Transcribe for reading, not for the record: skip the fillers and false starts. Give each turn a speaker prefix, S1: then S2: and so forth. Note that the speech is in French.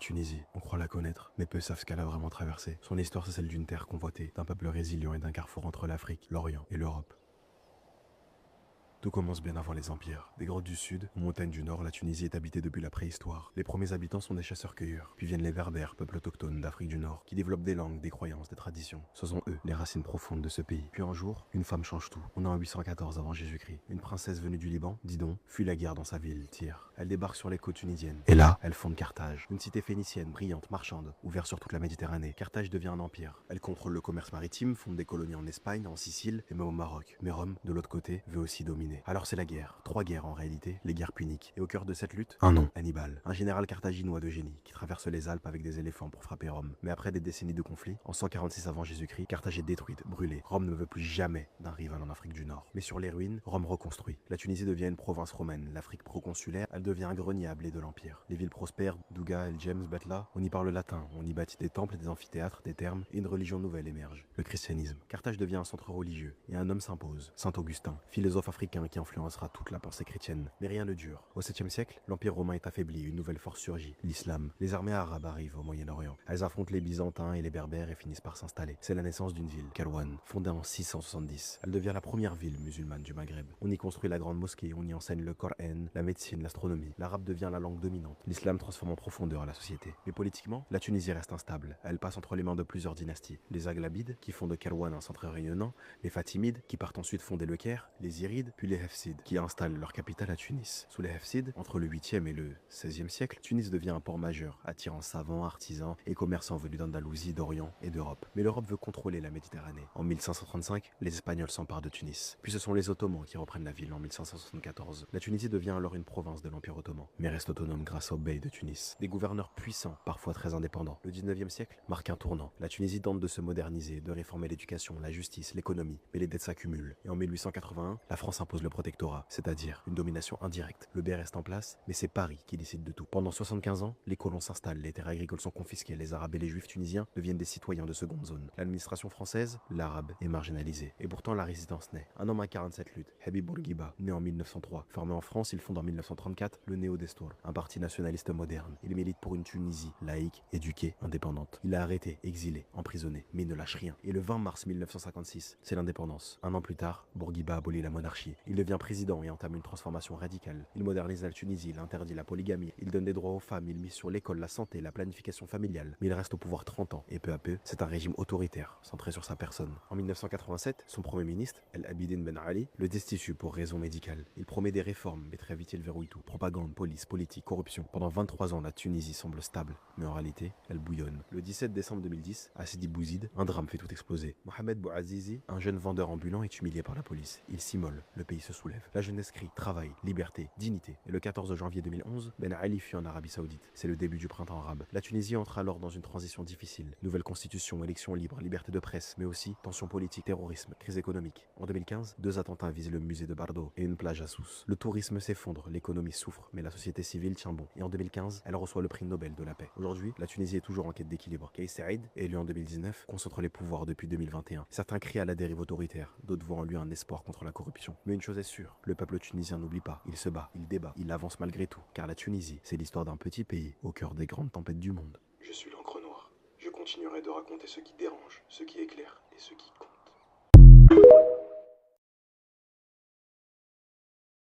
S1: Tunisie. On croit la connaître, mais peu savent ce qu'elle a vraiment traversé. Son histoire, c'est celle d'une terre convoitée, d'un peuple résilient et d'un carrefour entre l'Afrique, l'Orient et l'Europe. Tout commence bien avant les empires. Des grottes du sud, aux montagnes du nord, la Tunisie est habitée depuis la préhistoire. Les premiers habitants sont des chasseurs-cueilleurs. Puis viennent les Berbères, peuple autochtone d'Afrique du Nord, qui développent des langues, des croyances, des traditions. Ce sont eux, les racines profondes de ce pays. Puis un jour, une femme change tout. On est en 814 avant Jésus-Christ. Une princesse venue du Liban, Didon, fuit la guerre dans sa ville, Tyr. Elle débarque sur les côtes tunisiennes. Et là, elle fonde Carthage. Une cité phénicienne, brillante, marchande, ouverte sur toute la Méditerranée. Carthage devient un empire. Elle contrôle le commerce maritime, fonde des colonies en Espagne, en Sicile et même au Maroc. Mais Rome, de l'autre côté, veut aussi dominer. Alors c'est la guerre. 3 guerres en réalité, les guerres puniques. Et au cœur de cette lutte, un nom, Hannibal, un général carthaginois de génie qui traverse les Alpes avec des éléphants pour frapper Rome. Mais après des décennies de conflits, en 146 avant Jésus-Christ, Carthage est détruite, brûlée. Rome ne veut plus jamais d'un rival en Afrique du Nord. Mais sur les ruines, Rome reconstruit. La Tunisie devient une province romaine, l'Afrique proconsulaire, elle devient un grenier à blé de l'Empire. Les villes prospèrent, Douga, El James, Betla, on y parle latin, on y bâtit des temples, des amphithéâtres, des thermes, et une religion nouvelle émerge, le christianisme. Carthage devient un centre religieux, et un homme s'impose, Saint Augustin, philosophe africain qui influencera toute la pensée chrétienne. Mais rien ne dure. Au 7e siècle, l'Empire romain est affaibli, une nouvelle force surgit, l'islam. Les armées arabes arrivent au Moyen-Orient. Elles affrontent les Byzantins et les Berbères et finissent par s'installer. C'est la naissance d'une ville, Kairouan, fondée en 670. Elle devient la première ville musulmane du Maghreb. On y construit la grande mosquée, on y enseigne le Coran, la médecine, l'astronomie. L'arabe devient la langue dominante. L'islam transforme en profondeur la société. Mais politiquement, la Tunisie reste instable. Elle passe entre les mains de plusieurs dynasties. Les Aghlabides, qui font de Kairouan un centre rayonnant, les Fatimides, qui partent ensuite fonder le Caire, les Irides, puis les Hafsides, qui installent leur capitale à Tunis. Sous les Hafsides, entre le 8e et le 16e siècle, Tunis devient un port majeur, attirant savants, artisans et commerçants venus d'Andalousie, d'Orient et d'Europe. Mais l'Europe veut contrôler la Méditerranée. En 1535, les Espagnols s'emparent de Tunis. Puis ce sont les Ottomans qui reprennent la ville en 1574. La Tunisie devient alors une province de l'Empire ottoman, mais reste autonome grâce au bey de Tunis. Des gouverneurs puissants, parfois très indépendants. Le 19e siècle marque un tournant. La Tunisie tente de se moderniser, de réformer l'éducation, la justice, l'économie, mais les dettes s'accumulent. Et en 1881, la France impose le protectorat, c'est-à-dire une domination indirecte. Le bey reste en place, mais c'est Paris qui décide de tout. Pendant 75 ans, les colons s'installent, les terres agricoles sont confisquées, les Arabes et les Juifs tunisiens deviennent des citoyens de seconde zone. L'administration française, l'arabe, est marginalisée. Et pourtant, la résistance naît. Un homme incarne cette lutte, Habib Bourguiba, né en 1903. Formé en France, il fonde en 1934 le Néo-Destour, un parti nationaliste moderne. Il milite pour une Tunisie laïque, éduquée, indépendante. Il est arrêté, exilé, emprisonné, mais il ne lâche rien. Et le 20 mars 1956, c'est l'indépendance. Un an plus tard, Bourguiba abolit la monarchie. Il devient président et entame une transformation radicale. Il modernise la Tunisie, il interdit la polygamie, il donne des droits aux femmes, il mise sur l'école, la santé, la planification familiale. Mais il reste au pouvoir 30 ans, et peu à peu, c'est un régime autoritaire, centré sur sa personne. En 1987, son premier ministre, El Abidine Ben Ali, le destitue pour raison médicale. Il promet des réformes, mais très vite il verrouille tout. Propagande, police, politique, corruption. Pendant 23 ans, la Tunisie semble stable, mais en réalité, elle bouillonne. Le 17 décembre 2010, à Sidi Bouzid, un drame fait tout exploser. Mohamed Bouazizi, un jeune vendeur ambulant, est humilié par la police. Il s'immole, le pays se soulève. La jeunesse crie, travail, liberté, dignité. Et le 14 janvier 2011, Ben Ali fuit en Arabie Saoudite. C'est le début du printemps arabe. La Tunisie entre alors dans une transition difficile. Nouvelle constitution, élections libres, liberté de presse, mais aussi tensions politiques, terrorisme, crise économique. En 2015, 2 attentats visent le musée de Bardo et une plage à Sousse. Le tourisme s'effondre, l'économie souffre, mais la société civile tient bon. Et en 2015, elle reçoit le prix Nobel de la paix. Aujourd'hui, la Tunisie est toujours en quête d'équilibre. Kais Saïed, élu en 2019, concentre les pouvoirs depuis 2021. Certains crient à la dérive autoritaire, d'autres voient en lui un espoir contre la corruption. Mais une chose est sûre, le peuple tunisien n'oublie pas. Il se bat, il débat, il avance malgré tout. Car la Tunisie, c'est l'histoire d'un petit pays au cœur des grandes tempêtes du monde.
S2: Je suis l'encre noire. Je continuerai de raconter ce qui dérange, ce qui éclaire et ce qui compte.